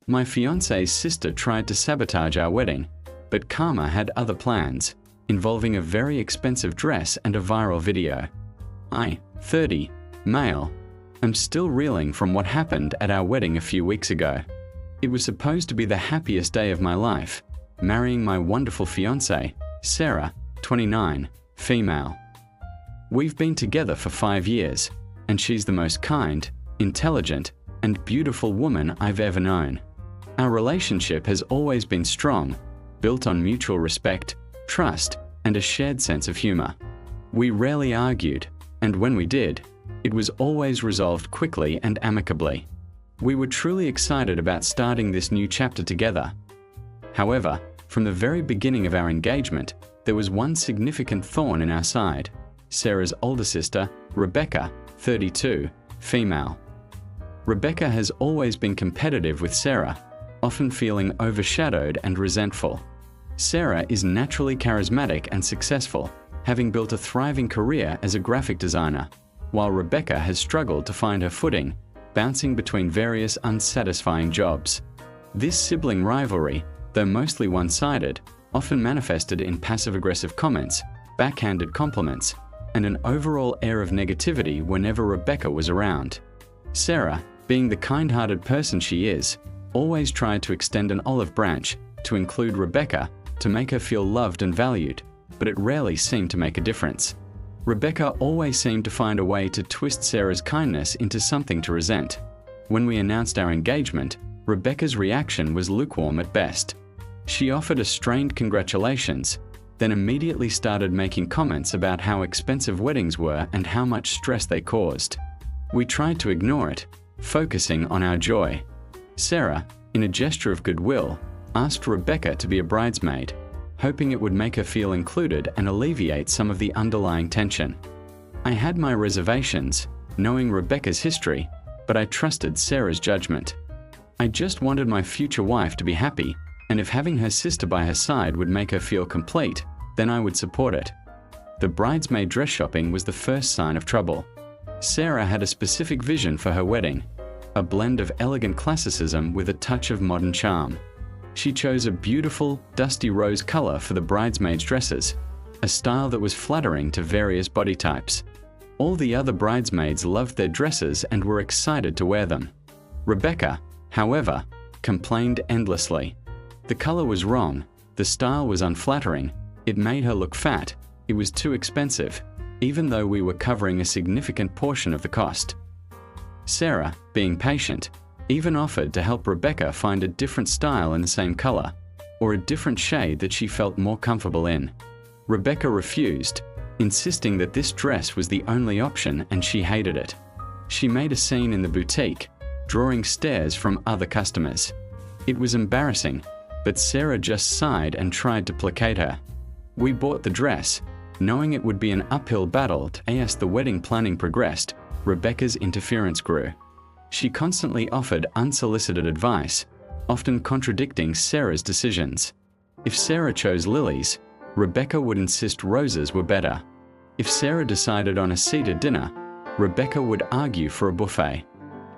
My fiancé's sister tried to sabotage our wedding, but karma had other plans, involving a very expensive dress and a viral video. I, 30, male, am still reeling from what happened at our wedding a few weeks ago. It was supposed to be the happiest day of my life, marrying my wonderful fiancée, Sarah, 29, female. We've been together for 5 years, and she's the most kind, intelligent, and beautiful woman I've ever known. Our relationship has always been strong, built on mutual respect, trust, and a shared sense of humor. We rarely argued, and when we did, it was always resolved quickly and amicably. We were truly excited about starting this new chapter together. However, from the very beginning of our engagement, there was one significant thorn in our side: Sarah's older sister, Rebecca, 32, female. Rebecca has always been competitive with Sarah, often feeling overshadowed and resentful. Sarah is naturally charismatic and successful, having built a thriving career as a graphic designer, while Rebecca has struggled to find her footing, bouncing between various unsatisfying jobs. This sibling rivalry, though mostly one-sided, often manifested in passive-aggressive comments, backhanded compliments, and an overall air of negativity whenever Rebecca was around. Sarah, being the kind-hearted person she is, always tried to extend an olive branch to include Rebecca to make her feel loved and valued, but it rarely seemed to make a difference. Rebecca always seemed to find a way to twist Sarah's kindness into something to resent. When we announced our engagement, Rebecca's reaction was lukewarm at best. She offered a strained congratulations, then immediately started making comments about how expensive weddings were and how much stress they caused. We tried to ignore it, focusing on our joy. Sarah, in a gesture of goodwill, asked Rebecca to be a bridesmaid, hoping it would make her feel included and alleviate some of the underlying tension. I had my reservations, knowing Rebecca's history, but I trusted Sarah's judgment. I just wanted my future wife to be happy, and if having her sister by her side would make her feel complete, then I would support it. The bridesmaid dress shopping was the first sign of trouble. Sarah had a specific vision for her wedding, a blend of elegant classicism with a touch of modern charm. She chose a beautiful, dusty rose color for the bridesmaids' dresses, a style that was flattering to various body types. All the other bridesmaids loved their dresses and were excited to wear them. Rebecca, however, complained endlessly. The color was wrong, the style was unflattering, it made her look fat, it was too expensive, even though we were covering a significant portion of the cost. Sarah, being patient, even offered to help Rebecca find a different style in the same color, or a different shade that she felt more comfortable in. Rebecca refused, insisting that this dress was the only option and she hated it. She made a scene in the boutique, drawing stares from other customers. It was embarrassing, but Sarah just sighed and tried to placate her. We bought the dress, knowing it would be an uphill battle. As the wedding planning progressed, Rebecca's interference grew. She constantly offered unsolicited advice, often contradicting Sarah's decisions. If Sarah chose lilies, Rebecca would insist roses were better. If Sarah decided on a seated dinner, Rebecca would argue for a buffet.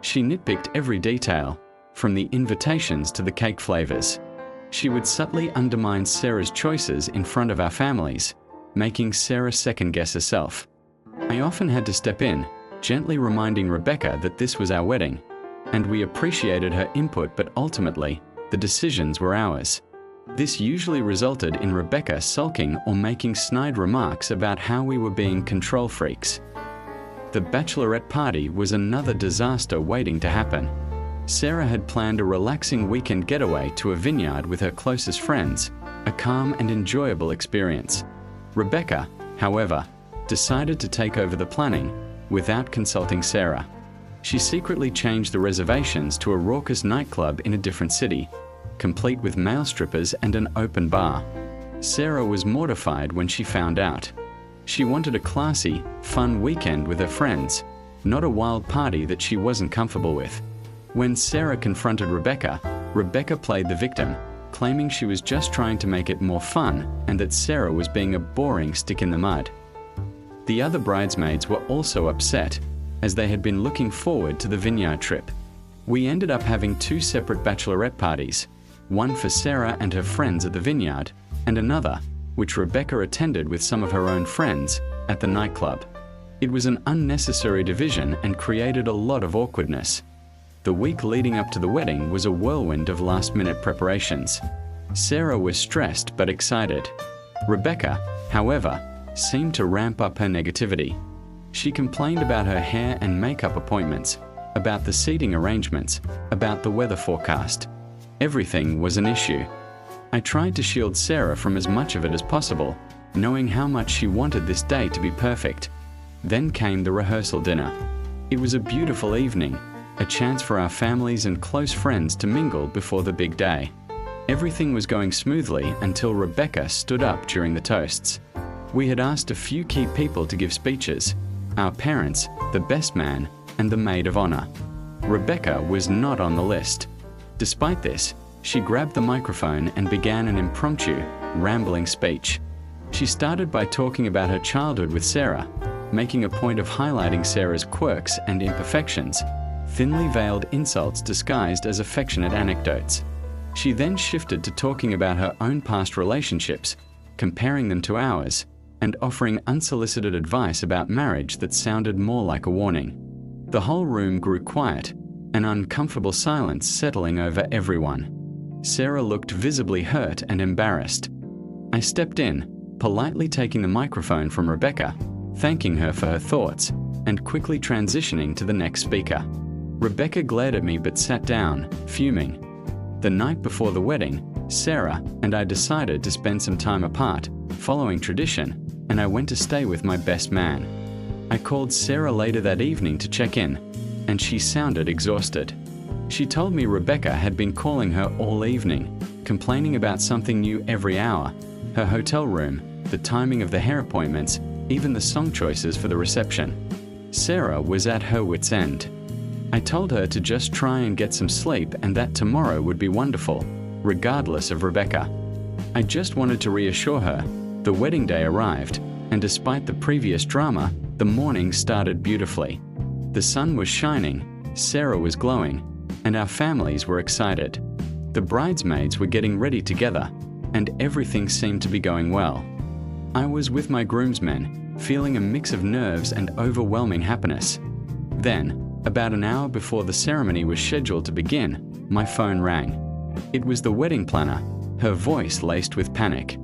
She nitpicked every detail, from the invitations to the cake flavors. She would subtly undermine Sarah's choices in front of our families, making Sarah second-guess herself. I often had to step in, gently reminding Rebecca that this was our wedding, and we appreciated her input, but ultimately, the decisions were ours. This usually resulted in Rebecca sulking or making snide remarks about how we were being control freaks. The bachelorette party was another disaster waiting to happen. Sarah had planned a relaxing weekend getaway to a vineyard with her closest friends, a calm and enjoyable experience. Rebecca, however, decided to take over the planning without consulting Sarah. She secretly changed the reservations to a raucous nightclub in a different city, complete with male strippers and an open bar. Sarah was mortified when she found out. She wanted a classy, fun weekend with her friends, not a wild party that she wasn't comfortable with. When Sarah confronted Rebecca, Rebecca played the victim, claiming she was just trying to make it more fun and that Sarah was being a boring stick in the mud. The other bridesmaids were also upset, as they had been looking forward to the vineyard trip. We ended up having two separate bachelorette parties, one for Sarah and her friends at the vineyard, and another, which Rebecca attended with some of her own friends, at the nightclub. It was an unnecessary division and created a lot of awkwardness. The week leading up to the wedding was a whirlwind of last-minute preparations. Sarah was stressed but excited. Rebecca, however, seemed to ramp up her negativity. She complained about her hair and makeup appointments, about the seating arrangements, about the weather forecast. Everything was an issue. I tried to shield Sarah from as much of it as possible, knowing how much she wanted this day to be perfect. Then came the rehearsal dinner. It was a beautiful evening, a chance for our families and close friends to mingle before the big day. Everything was going smoothly until Rebecca stood up during the toasts. We had asked a few key people to give speeches: our parents, the best man, and the maid of honor. Rebecca was not on the list. Despite this, she grabbed the microphone and began an impromptu, rambling speech. She started by talking about her childhood with Sarah, making a point of highlighting Sarah's quirks and imperfections, thinly veiled insults disguised as affectionate anecdotes. She then shifted to talking about her own past relationships, comparing them to ours, and offering unsolicited advice about marriage that sounded more like a warning. The whole room grew quiet, an uncomfortable silence settling over everyone. Sarah looked visibly hurt and embarrassed. I stepped in, politely taking the microphone from Rebecca, thanking her for her thoughts, and quickly transitioning to the next speaker. Rebecca glared at me but sat down, fuming. The night before the wedding, Sarah and I decided to spend some time apart, following tradition, and I went to stay with my best man. I called Sarah later that evening to check in, and she sounded exhausted. She told me Rebecca had been calling her all evening, complaining about something new every hour: her hotel room, the timing of the hair appointments, even the song choices for the reception. Sarah was at her wit's end. I told her to just try and get some sleep and that tomorrow would be wonderful, regardless of Rebecca. I just wanted to reassure her. The wedding day arrived, and despite the previous drama, the morning started beautifully. The sun was shining, Sarah was glowing, and our families were excited. The bridesmaids were getting ready together, and everything seemed to be going well. I was with my groomsmen, feeling a mix of nerves and overwhelming happiness. Then, about an hour before the ceremony was scheduled to begin, my phone rang. It was the wedding planner, her voice laced with panic.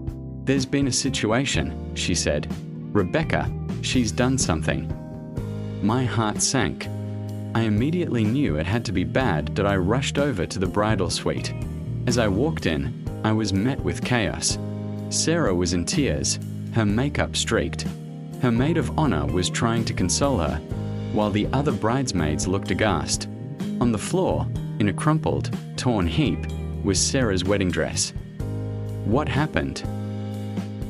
"There's been a situation," she said. "Rebecca, she's done something." My heart sank. I immediately knew it had to be bad that I rushed over to the bridal suite. As I walked in, I was met with chaos. Sarah was in tears, her makeup streaked. Her maid of honor was trying to console her, while the other bridesmaids looked aghast. On the floor, in a crumpled, torn heap, was Sarah's wedding dress. "What happened?"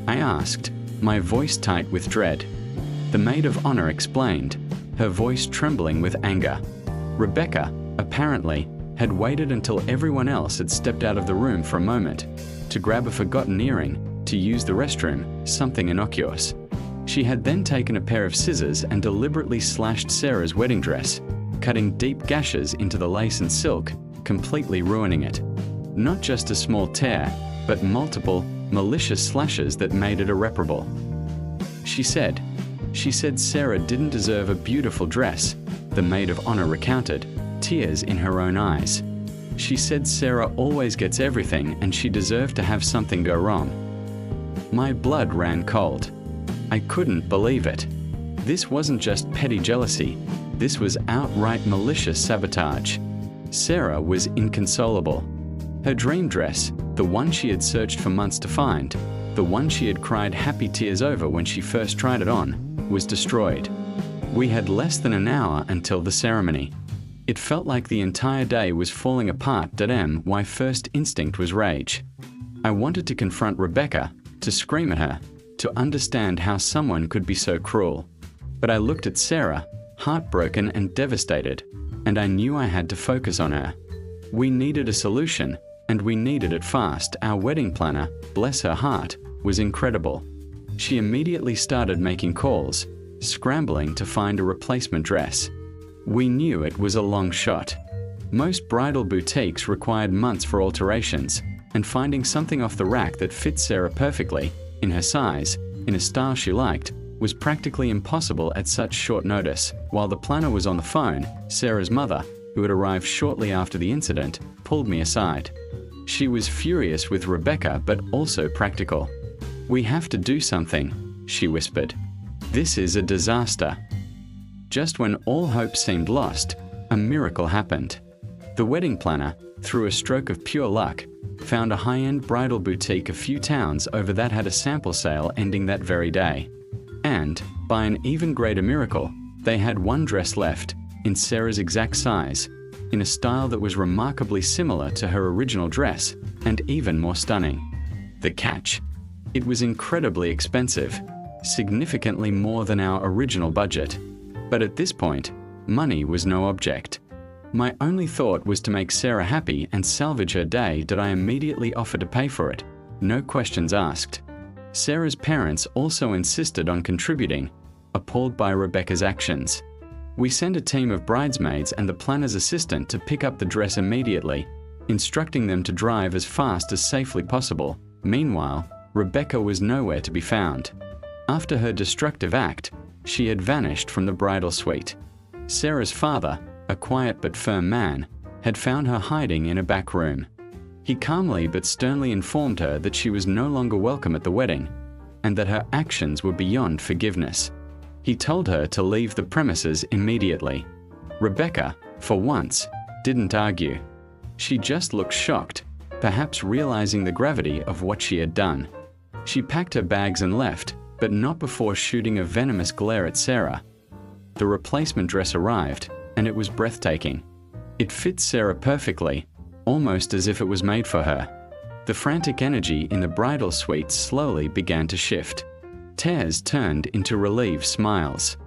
I asked, my voice tight with dread. The maid of honor explained, her voice trembling with anger. Rebecca, apparently, had waited until everyone else had stepped out of the room for a moment, to grab a forgotten earring, to use the restroom, something innocuous. She had then taken a pair of scissors and deliberately slashed Sarah's wedding dress, cutting deep gashes into the lace and silk, completely ruining it. Not just a small tear, but multiple, malicious slashes that made it irreparable. She said Sarah didn't deserve a beautiful dress, the maid of honor recounted, tears in her own eyes. She said Sarah always gets everything and she deserved to have something go wrong. My blood ran cold. I couldn't believe it. This wasn't just petty jealousy, this was outright malicious sabotage. Sarah was inconsolable. Her dream dress, the one she had searched for months to find, the one she had cried happy tears over when she first tried it on, was destroyed. We had less than an hour until the ceremony. It felt like the entire day was falling apart. My first instinct was rage. I wanted to confront Rebecca, to scream at her, to understand how someone could be so cruel. But I looked at Sarah, heartbroken and devastated, and I knew I had to focus on her. We needed a solution, and we needed it fast. Our wedding planner, bless her heart, was incredible. She immediately started making calls, scrambling to find a replacement dress. We knew it was a long shot. Most bridal boutiques required months for alterations, and finding something off the rack that fit Sarah perfectly, in her size, in a style she liked, was practically impossible at such short notice. While the planner was on the phone, Sarah's mother, who had arrived shortly after the incident, pulled me aside. She was furious with Rebecca but also practical. "We have to do something," she whispered. "This is a disaster." Just when all hope seemed lost, a miracle happened. The wedding planner, through a stroke of pure luck, found a high-end bridal boutique a few towns over that had a sample sale ending that very day. And, by an even greater miracle, they had one dress left, in Sarah's exact size, in a style that was remarkably similar to her original dress, and even more stunning. The catch: it was incredibly expensive, significantly more than our original budget. But at this point, money was no object. My only thought was to make Sarah happy and salvage her day. Did I immediately offer to pay for it? No questions asked. Sarah's parents also insisted on contributing, appalled by Rebecca's actions. We sent a team of bridesmaids and the planner's assistant to pick up the dress immediately, instructing them to drive as fast as safely possible. Meanwhile, Rebecca was nowhere to be found. After her destructive act, she had vanished from the bridal suite. Sarah's father, a quiet but firm man, had found her hiding in a back room. He calmly but sternly informed her that she was no longer welcome at the wedding, and that her actions were beyond forgiveness. He told her to leave the premises immediately. Rebecca, for once, didn't argue. She just looked shocked, perhaps realizing the gravity of what she had done. She packed her bags and left, but not before shooting a venomous glare at Sarah. The replacement dress arrived, and it was breathtaking. It fit Sarah perfectly, almost as if it was made for her. The frantic energy in the bridal suite slowly began to shift. Tears turned into relieved smiles.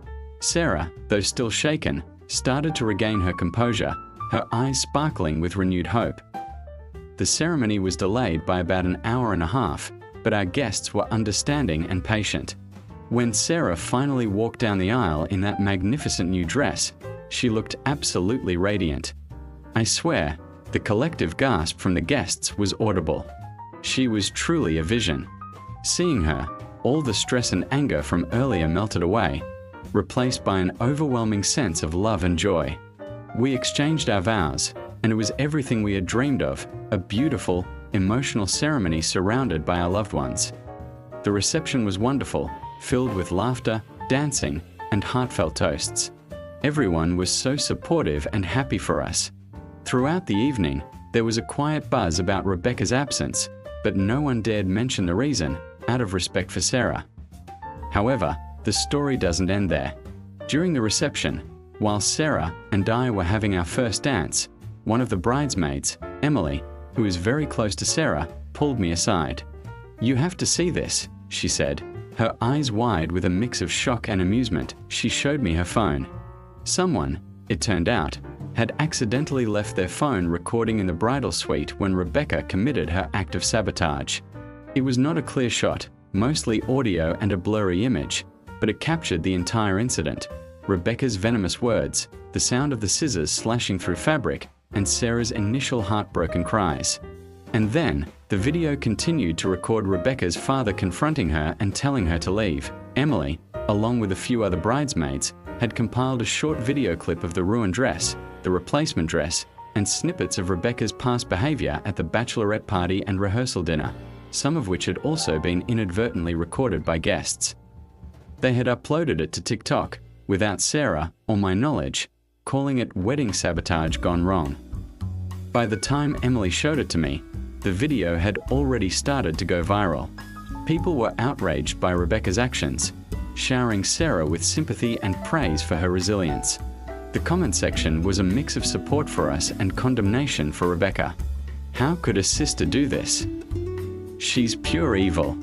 Sarah, though still shaken, started to regain her composure, her eyes sparkling with renewed hope. The ceremony was delayed by about an hour and a half, but our guests were understanding and patient. When Sarah finally walked down the aisle in that magnificent new dress, she looked absolutely radiant. I swear, the collective gasp from the guests was audible. She was truly a vision. Seeing her, all the stress and anger from earlier melted away, replaced by an overwhelming sense of love and joy. We exchanged our vows, and it was everything we had dreamed of, a beautiful, emotional ceremony surrounded by our loved ones. The reception was wonderful, filled with laughter, dancing, and heartfelt toasts. Everyone was so supportive and happy for us. Throughout the evening, there was a quiet buzz about Rebecca's absence, but no one dared mention the reason, out of respect for Sarah. However, the story doesn't end there. During the reception, while Sarah and I were having our first dance, one of the bridesmaids, Emily, who is very close to Sarah, pulled me aside. "You have to see this," she said. Her eyes wide with a mix of shock and amusement, she showed me her phone. Someone, it turned out, had accidentally left their phone recording in the bridal suite when Rebecca committed her act of sabotage. It was not a clear shot, mostly audio and a blurry image, but it captured the entire incident. Rebecca's venomous words, the sound of the scissors slashing through fabric, and Sarah's initial heartbroken cries. And then, the video continued to record Rebecca's father confronting her and telling her to leave. Emily, along with a few other bridesmaids, had compiled a short video clip of the ruined dress, the replacement dress, and snippets of Rebecca's past behavior at the bachelorette party and rehearsal dinner, some of which had also been inadvertently recorded by guests. They had uploaded it to TikTok, without Sarah, or my knowledge, calling it wedding sabotage gone wrong. By the time Emily showed it to me, the video had already started to go viral. People were outraged by Rebecca's actions, showering Sarah with sympathy and praise for her resilience. The comment section was a mix of support for us and condemnation for Rebecca. How could a sister do this? She's pure evil.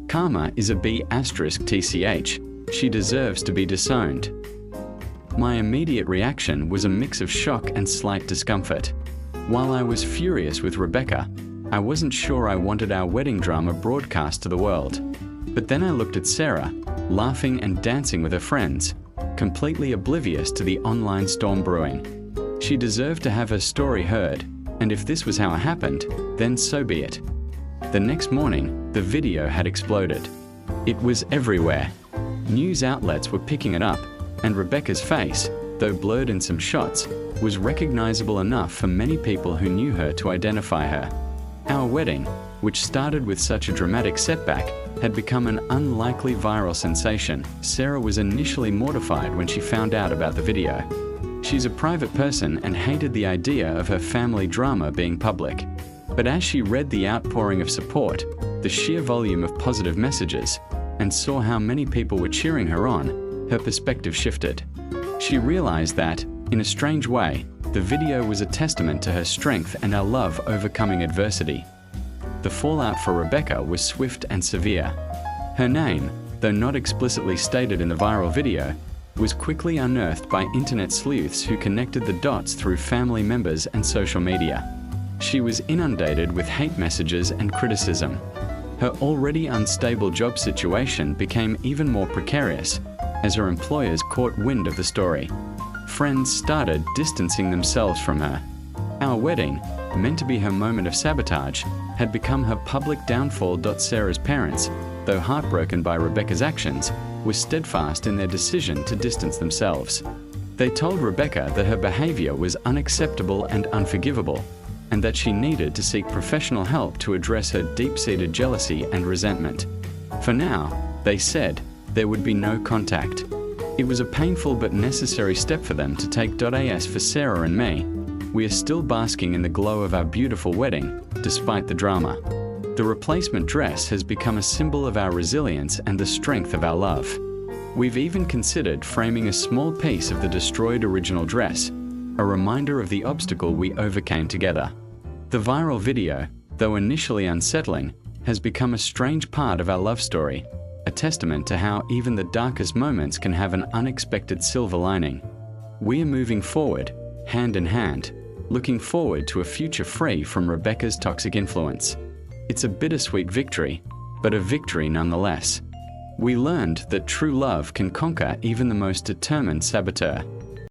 Karma is a B*TCH. She deserves to be disowned. My immediate reaction was a mix of shock and slight discomfort. While I was furious with Rebecca, I wasn't sure I wanted our wedding drama broadcast to the world. But then I looked at Sarah, laughing and dancing with her friends, completely oblivious to the online storm brewing. She deserved to have her story heard, and if this was how it happened, then so be it. The next morning, the video had exploded. It was everywhere. News outlets were picking it up, and Rebecca's face, though blurred in some shots, was recognizable enough for many people who knew her to identify her. Our wedding, which started with such a dramatic setback, had become an unlikely viral sensation. Sarah was initially mortified when she found out about the video. She's a private person and hated the idea of her family drama being public. But as she read the outpouring of support, the sheer volume of positive messages, and saw how many people were cheering her on, her perspective shifted. She realized that, in a strange way, the video was a testament to her strength and our love overcoming adversity. The fallout for Rebecca was swift and severe. Her name, though not explicitly stated in the viral video, was quickly unearthed by internet sleuths who connected the dots through family members and social media. She was inundated with hate messages and criticism. Her already unstable job situation became even more precarious as her employers caught wind of the story. Friends started distancing themselves from her. Our wedding, meant to be her moment of sabotage, had become her public downfall. Sarah's parents, though heartbroken by Rebecca's actions, were steadfast in their decision to distance themselves. They told Rebecca that her behavior was unacceptable and unforgivable, and that she needed to seek professional help to address her deep-seated jealousy and resentment. For now, they said, there would be no contact. It was a painful but necessary step for them to take. As for Sarah and me, we are still basking in the glow of our beautiful wedding, despite the drama. The replacement dress has become a symbol of our resilience and the strength of our love. We've even considered framing a small piece of the destroyed original dress, a reminder of the obstacle we overcame together. The viral video, though initially unsettling, has become a strange part of our love story, a testament to how even the darkest moments can have an unexpected silver lining. We are moving forward, hand in hand, looking forward to a future free from Rebecca's toxic influence. It's a bittersweet victory, but a victory nonetheless. We learned that true love can conquer even the most determined saboteur.